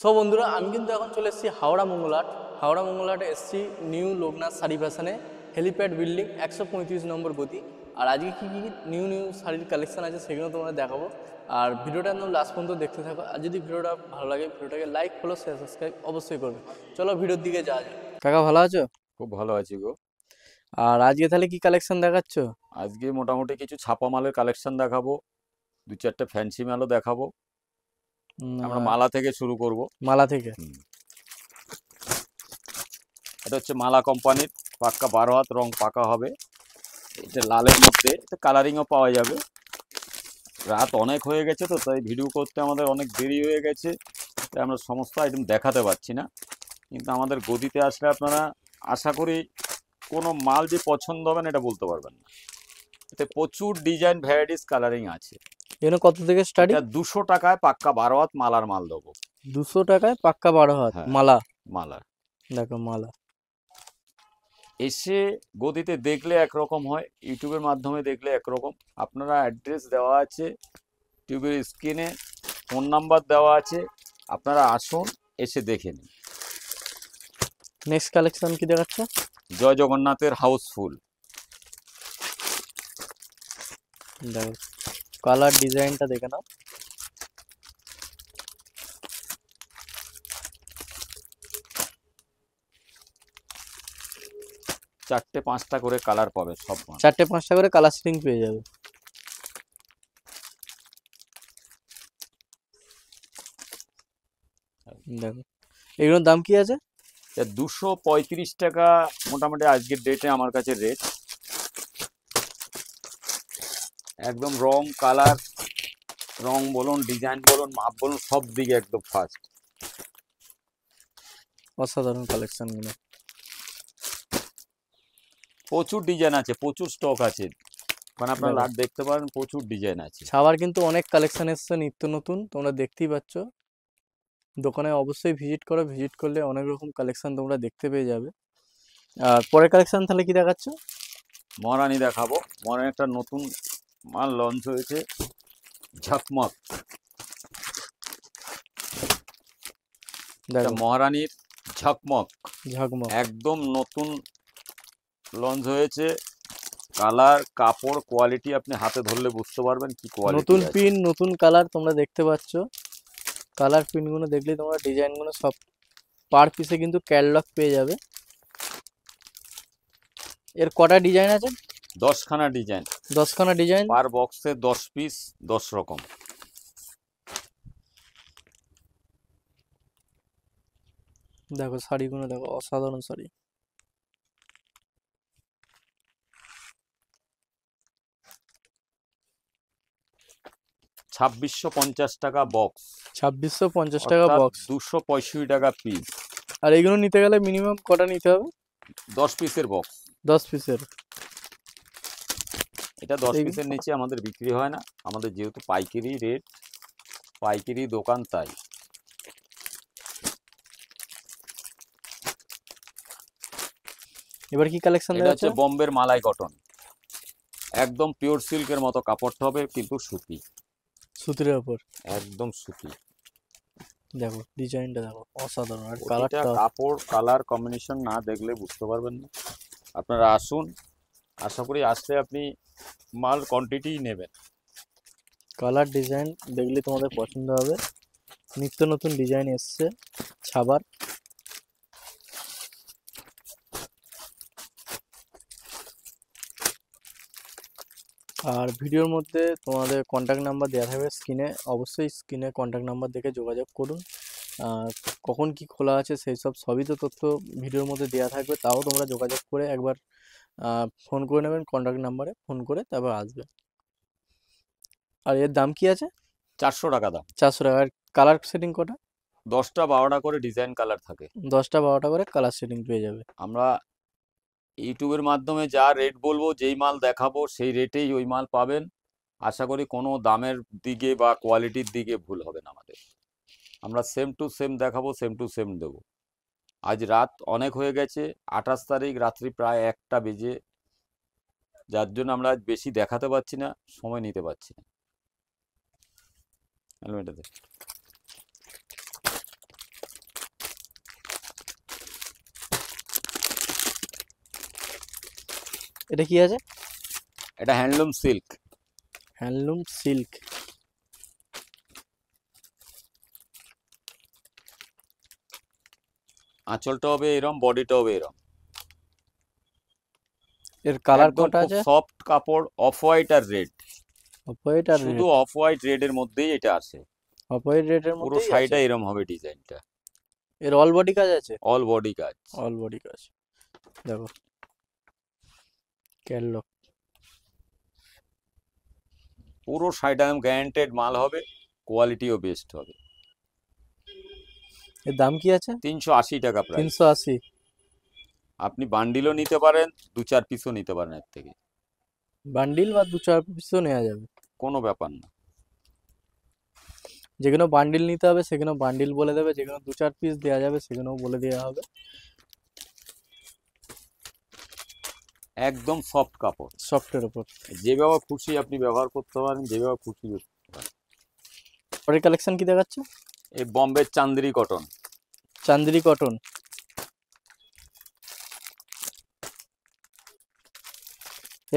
সব বন্ধুরা আমি কিন্তু এখন চলে এসেছি হাওড়া মঙ্গলহাটে এসেছি নিউ লোকনাথ শাড়ি ফ্যাশনে হেলিপ্যাড বিল্ডিং 135 নম্বর গতি। আর আজকে কী কী নিউ শাড়ির কালেকশন আছে সেগুলো তোমাদের দেখাবো। আর ভিডিওটা একদম লাস্ট পর্যন্ত দেখতে থাকো। আর যদি ভিডিওটা ভালো লাগে ভিডিওটাকে লাইক ফলো শেয়ার সাবস্ক্রাইব অবশ্যই করবে। চলো ভিডিওর দিকে যাওয়া যাক। কাকা ভালো আছো? খুব ভালো আছি গো। আর আজকে তাহলে কি কালেকশন দেখাচ্ছ? আজকে মোটামুটি কিছু ছাপা মালের কালেকশন দেখাবো, দু চারটে ফ্যান্সি মালও দেখাবো। আমরা মালা থেকে শুরু করব। মালা থেকে। এটা হচ্ছে মালা কোম্পানির, পাক্কা 12 হাত, রং পাকা হবে। এটা লালের মধ্যে, এটা কালারিংও পাওয়া যাবে। রাত অনেক হয়ে গেছে তো, তাই ভিডিও করতে আমাদের অনেক দেরি হয়ে গেছে, তাই আমরা সমস্ত আইটেম দেখাতে পারছি না। কিন্তু আমাদের গদিতে আসলে আপনারা আশা করি কোনো মাল যে পছন্দ হবে না এটা বলতে পারবেন না। এতে প্রচুর ডিজাইন, ভ্যারাইটিস, কালারিং আছে। এগুলো কত থেকে স্টার্টিং? এটা 200 টাকায় পাক্কা 12 হাত মালার মাল দেবো। 200 টাকায় পাক্কা 12 হাত হ্যাঁ, মালা। মালা দেখো মালা এসে গদিতে দেখলে একরকম হয়, ইউটিউবের মাধ্যমে দেখলে একরকম। আপনারা অ্যাড্রেস দেওয়া আছে টিউবের স্ক্রিনে, ফোন নাম্বার দেওয়া আছে, আপনারা আসুন, এসে দেখে নিন। নেক্সট কালেকশন কি দেখাচ্ছে? জয় জগন্নাথের হাউসফুল। দেখো কালার ডিজাইনটা দেখে নাও। চারটে পাঁচটা করে কালার পাবে সব মাল। 4টে 5টা করে কালার সেটিং পেয়ে যাবে। দেখো এগুলোর দাম কি আছে? 235 টাকা মোটামুটি আজকের ডেটে আমার কাছে রেট। একদম রং, কালার, রং বলুন, ডিজাইন বলুন, মাপ বলুন, সব দিকে একদম ফার্স্ট। অসাধারণ কালেকশন গুলো। প্রচুর ডিজাইন আছে, প্রচুর স্টক আছে, মানে আপনারা লাট দেখতে পারেন, প্রচুর ডিজাইন আছে। ছাওয়ার কিন্তু অনেক কালেকশন এসছে নিত্য নতুন, তোমরা দেখতেই পাচ্ছ। দোকানে অবশ্যই ভিজিট করো, ভিজিট করলে অনেক রকম কালেকশন তোমরা দেখতে পেয়ে যাবে। আর পরের কালেকশন তাহলে কি দেখাচ্ছ? মহারানী দেখাবো। মহারানী একটা নতুন মাল লঞ্চ হয়েছে, ঝকমক। এটা মহারানীর ঝকমক, একদম নতুন লঞ্চ হয়েছে। কালার, কাপড়, কোয়ালিটি আপনি হাতে ধরলে বুঝতে পারবেন কি কোয়ালিটি। নতুন প্রিন্ট, নতুন কালার তোমরা দেখতে পাচ্ছ। কালার প্রিন্টগুলো দেখলেই তোমরা ডিজাইনগুলো সব পার পিসে কিন্তু ক্যাটালগ পেয়ে যাবে। এর কটা ডিজাইন আছে? 10খানা ডিজাইন। 10খানা ডিজাইন, পার বক্সে 10 পিস, 10 রকম। দেখো শাড়িগুলো দেখো, অসাধারণ শাড়ি। 2650 টাকা বক্স। 2650 টাকা বক্স, 265 টাকা পিস। আর এগুলো নিতে গেলে মিনিমাম কটা নিতে হবে? 10 পিসের বক্স। 10 পিসের। এটা 10 পিসের নিচে আমাদের বিক্রি হয় না, আমাদের যেহেতু পাইকারি রেট, পাইকারি দোকান, তাই। এবার কি কালেকশন এটা হচ্ছে বোম্বের মালাই কটন, একদম পিওর সিল্কের মতো কাপড়টা হবে, কিন্তু সুতি, সুতির উপর একদম সুতি। দেখো ডিজাইনটা দেখো, অসাধারণ। আর কালারটা, কাপড় কালার কম্বিনেশন না দেখলে বুঝতে পারবেন না। আপনারা আসুন, আশা করি আসলে আপনি মাল কোয়ান্টিটি নেবেন। কালার ডিজাইন দেখলে তোমাদের পছন্দ হবে। নিত্য নতুন ডিজাইন এসছে ছাবার। আর ভিডিওর মধ্যে তোমাদের কন্ট্যাক্ট নাম্বার দেওয়া থাকবে স্ক্রিনে, অবশ্যই স্ক্রিনে কন্ট্যাক্ট নাম্বার দেখে যোগাযোগ করুন। কখন কি খোলা আছে সেই সবই তো তথ্য ভিডিওর মধ্যে দেওয়া থাকবে, তাও তোমরা যোগাযোগ করে একবার ফোন করে নেবেন, কন্ট্যাক্ট নাম্বারে ফোন করে তারপর আসবে। আর এর দাম কি আছে? 400 টাকা দাম। 400 টাকা। আর কালার সেটিং কটা? 10টা 12টা করে ডিজাইন কালার থাকে। 10টা 12টা করে কালার সেটিং পেয়ে যাবে। আমরা ইউটিউবের মাধ্যমে যা রেট বলবো, যেই মাল দেখাবো সেই রেটেই ওই মাল পাবেন। আশা করি কোনো দামের দিকে বা কোয়ালিটির দিকে ভুল হবে না আমাদের। আমরা সেম টু সেম দেখাবো, সেম টু সেম দেবো। আজ রাত অনেক হয়ে গেছে, 28 তারিখ, রাত্রি প্রায় 1টা বেজে, যার জন্য আমরা আজ বেশি দেখাতে পারছি না, সময় নিতে পারছি না। এটা কি আছে? এটা হ্যান্ডলুম সিল্ক। Handloom silk. আঁচলটা হবে এরম, বডিটা হবে এরম। এর কালার একদম কটা খুব আছে? সফট কাপড়, অফ হোয়াইট আর রেড। হোয়াইট আর শুধু রেড। অফ হোয়াইট রেড এর মধ্যেই এটা আসে। হোয়াইট রেডের পুরো মধ্যেই আছে। শাড়িটা এরম হবে ডিজাইনটা। এর অল বডি কাজ আছে? অল বডি কাজ। অল বডি কাজ। দেখো ক্যাটলগ। পুরো শাড়িটা একদম গ্যারান্টেড মাল হবে, কোয়ালিটিও বেস্ট হবে। এর দাম কি আছে? 380 টাকা প্রাইস। 380। আপনি বান্ডিলও নিতে পারেন, 2-4 পিসও নিতে পারেন এর থেকে, বান্ডিল বা 2-4 পিসও নেওয়া যাবে। কোনো ব্যাপার না। যেগুলো বান্ডিল নিতে হবে সেগুলো বান্ডিল বলে দেবে, যেগুলো 2-4 পিস দেওয়া যাবে সেগুলোও বলে দেওয়া হবে। একদম সফট কাপড়, সফটের উপর। যেভাবে খুশি আপনি ব্যবহার করতে পারেন, যেভাবে খুশি use করতে পারেন। পরের কালেকশন কি দেখাচ্ছে? এই বম্বে চান্দেরি কটন। চান্দেরি কটন।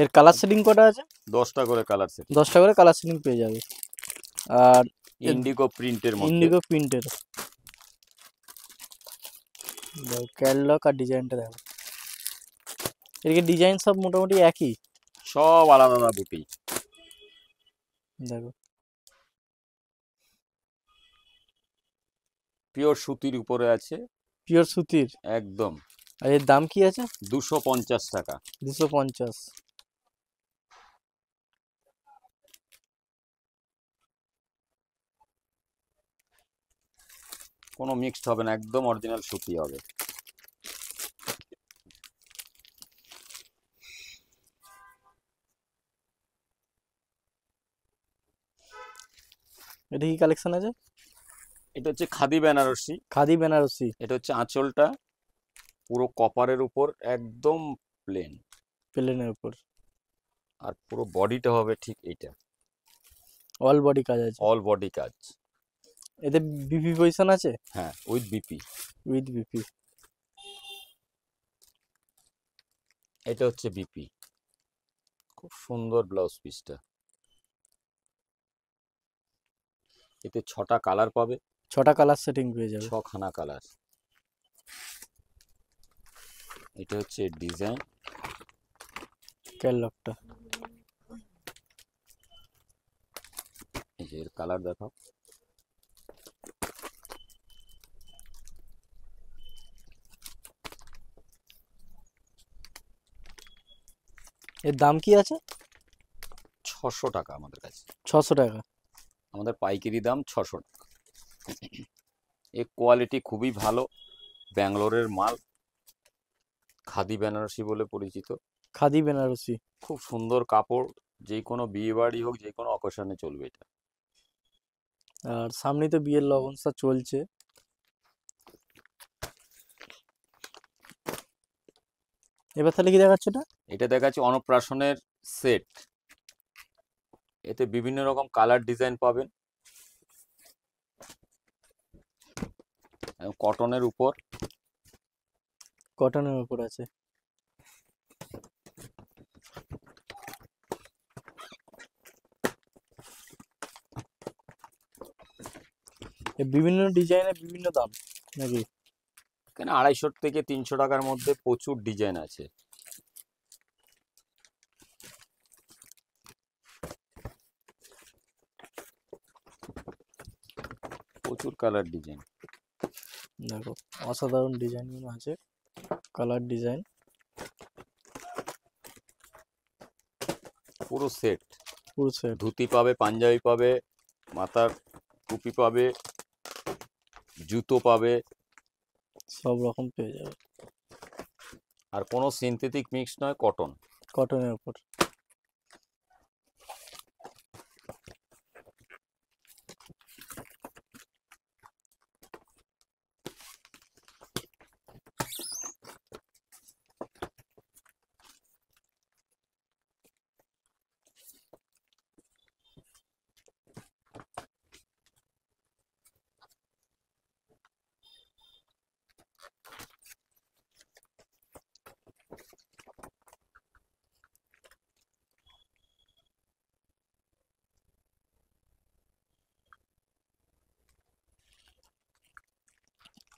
এর কালার সেটিং কটা আছে? 10টা করে কালার সেট, 10টা করে কালার সেটিং পেয়ে যাবে। আর ইন্ডিগো প্রিন্টের মধ্যে। ইন্ডিগো প্রিন্টের। দেখো ক্যাটলগ আর ডিজাইনটা দেখো। এদিকে ডিজাইন সব মোটামুটি একই। সব আলাদা আলাদা বুটি। দেখো পিওর সুতির উপরে আছে, পিওর সুতির। একদম। আর এর দাম কি আছে? 250 টাকা। 250। কোনো মিক্সড হবে না, একদম অরিজিনাল সুতি হবে। এটা কি কালেকশন আছে? এটা হচ্ছে খাদি বেনারসি। খাদি বেনারসি। এটা হচ্ছে আঁচলটা পুরো কপারের উপর, একদম প্লেন। প্লেনের উপর। আর পুরো বডিটা হবে ঠিক এইটা, অল বডি কাজ আছে। অল বডি কাজ। এতে বিপি পজিশন আছে? হ্যাঁ, উইথ বিপি। With BP. এটা হচ্ছে বিপি। খুব সুন্দর ব্লাউজ পিসটা। এতে 6টা কালার পাবে। 6টা কালার সেটিং পেয়ে যাবে। 6খানা কালার। এটা হচ্ছে ডিজাইন। ক্যাটলগটা। এই যে এর কালার দেখো। এর দাম কি আছে? 600 টাকা আমাদের কাছে। 600 টাকা। আমাদের পাইকারি দাম 600 টাকা। এর কোয়ালিটি খুবই ভালো, ব্যাঙ্গালোরের মাল, খাদি বেনারসি বলে পরিচিত। খাদি বেনারসি। খুব সুন্দর কাপড়, যে কোনো বিয়ে বাড়ি হোক, যে কোনো অকেশনে চলবে এটা। আর সামনেই তো বিয়ের লগনসা চলছে। এবার তাহলে কি দেখাচ্ছে এটা? এটা দেখাচ্ছে অন্নপ্রাশনের সেট। এতে বিভিন্ন রকম কালার ডিজাইন পাবেন, কটনের উপর। কটনের উপর আছে। বিভিন্ন ডিজাইনের বিভিন্ন দাম নাকি? এখানে 250 থেকে 300 টাকার মধ্যে প্রচুর ডিজাইন আছে। প্রচুর কালার ডিজাইন। দেখো অসাধারণ ডিজাইন আছে, কালার ডিজাইন। পুরো সেট। পুরো সেট। ধুতি পাবে, পাঞ্জাবি পাবে, মাথার টুপি পাবে, জুতো পাবে। সব রকম পেয়ে যাবে। আর কোনো সিনথেটিক মিক্স নয়, কটন। কটনের উপর।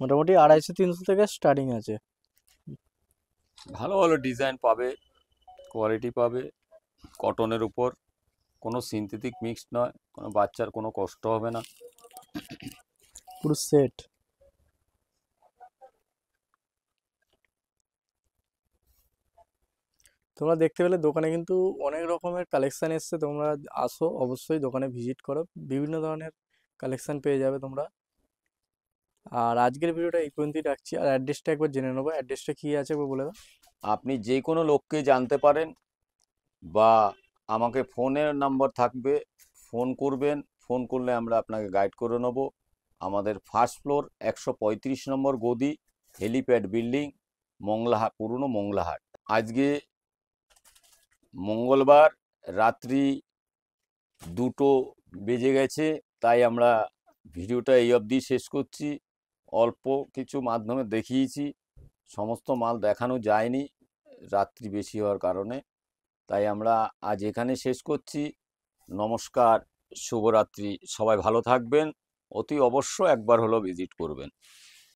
মোটামুটি 250-300 থেকে স্টার্টিং আছে। ভালো ভালো ডিজাইন পাবে, কোয়ালিটি পাবে, কটনের উপর, কোনো সিনথেটিক মিক্স নয়, কোনো বাচ্চার কোনো কষ্ট হবে না। পুরো সেট। তোমরা দেখতে পেলে দোকানে কিন্তু অনেক রকমের কালেকশন এসছে, তোমরা আসো অবশ্যই দোকানে ভিজিট করো, বিভিন্ন ধরনের কালেকশন পেয়ে যাবে তোমরা। আর আজকের ভিডিওটা এই পর্যন্তই রাখছি, আর অ্যাড্রেসটা একবার জেনে নেবো, অ্যাড্রেসটা কি আছে একবার বলে দাও। আপনি যে কোনো লোককে জানতে পারেন, বা আমাকে ফোনের নাম্বার থাকবে, ফোন করবেন, ফোন করলে আমরা আপনাকে গাইড করে নেব। আমাদের ফার্স্ট ফ্লোর 135 নম্বর গদি, হেলিপ্যাড বিল্ডিং, মংলাহাট, পুরনো মংলাহাট। আজকে মঙ্গলবার রাত্রি 2টো বেজে গেছে, তাই আমরা ভিডিওটা এই অবধি শেষ করছি। অল্প কিছু মাধ্যমে দেখিয়েছি, সমস্ত মাল দেখানো যায়নি রাত্রি বেশি হওয়ার কারণে, তাই আমরা আজ এখানে শেষ করছি। নমস্কার, শুভরাত্রি, সবাই ভালো থাকবেন, অতি অবশ্য একবার হলো ভিজিট করবেন।